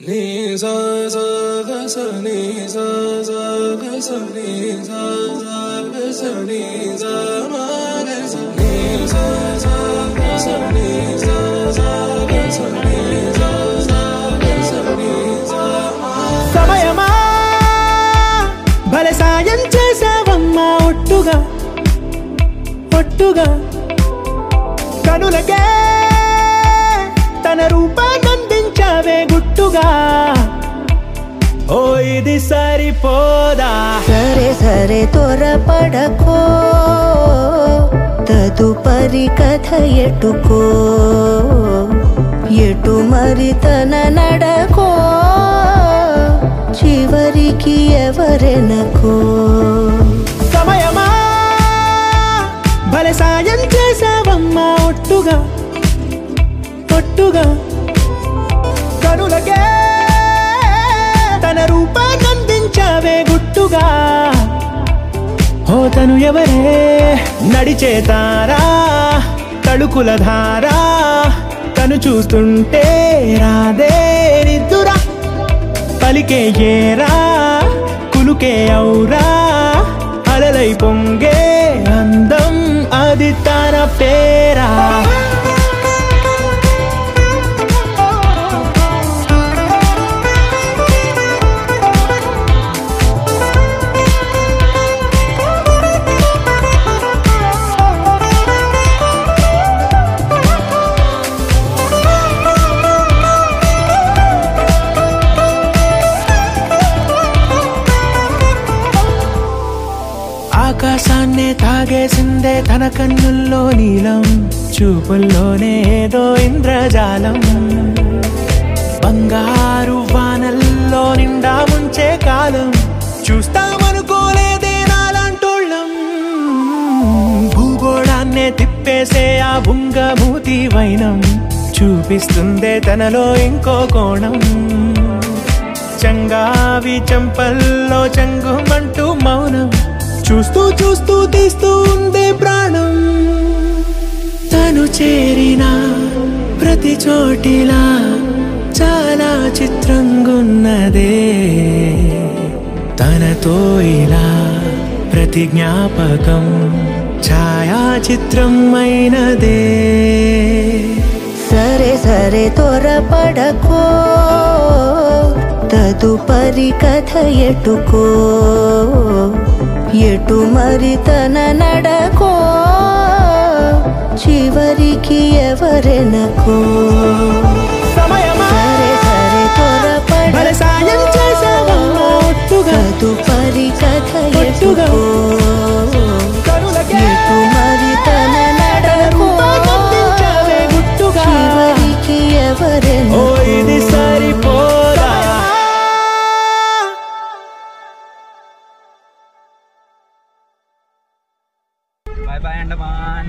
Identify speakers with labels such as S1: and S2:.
S1: Ni sa sa ga sa ni sa sa ga sa ni sa sa ga sa ni sa ma ga sa ni sa sa ga sa ni sa sa ga sa ni sa sa ga sa ni sa ma
S2: సమయమా భలే సాయం చేసావమ్మా ఒట్టుగా ఒట్టుగా కనులకే తన రూపాన్నందించావే గుట్టుగా ఓ ఇది సరిపోదా
S3: సరే సరే త్వరపడకో తదుపరి కథ ఎటుకో ఎటు మరి తన నడకో చివరికి ఎవరెనకో
S2: సమయమా భలే సాయం చేసావమ్మా ఒట్టుగా ఒట్టుగా కనులకే తన రూపాన్నందించావే గుట్టుగా ఓ తను ఎవరే నడిచే తారా తళుకుల ధారా తను చూస్తుంటే రాదే నిద్దురా పలికే ఏరా కులుకే ఔరా అలలై పొంగే అందం అది తన పేరా ఆకాశాన్నే తాగేసిందే తన కన్నుల్లో నీలం చూపుల్లోనే ఏదో ఇంద్రజాలం బంగారు వానల్లో నిండా ముంచే కాలం చూస్తామనుకోలేదే నాలాంటోళ్ళం భూగోళాన్నే తిప్పేసే ఆ బుంగమూతి వైనం చూపిస్తుందే తనలో ఇంకో కోణం చంగావి చంపల్లో చంగుమంటూ మౌనం చూస్తూ చూస్తూ తీస్తూ ఉందే ప్రాణం తను చేరిన ప్రతి చోటిలా చాలా చిత్రంగున్నదే తనతో ఇలా ప్రతి జ్ఞాపకం ఛాయాచిత్రం అయినదే
S3: సరే సరే త్వరపడకో తదుపరి కథ ఎటుకో ఎటు మరి తన నడకో చివరికి ఎవరెనకో సరే సరే త్వరపడకో
S2: సాయం చేసావమ్మా ఒట్టుగా
S3: తదుపరి కథ ఎటుకో ఎటు మరి తన నడకో చివరికి ఎవరెనకో
S2: ఇది సరిపోదా
S4: Bye bye Andaman.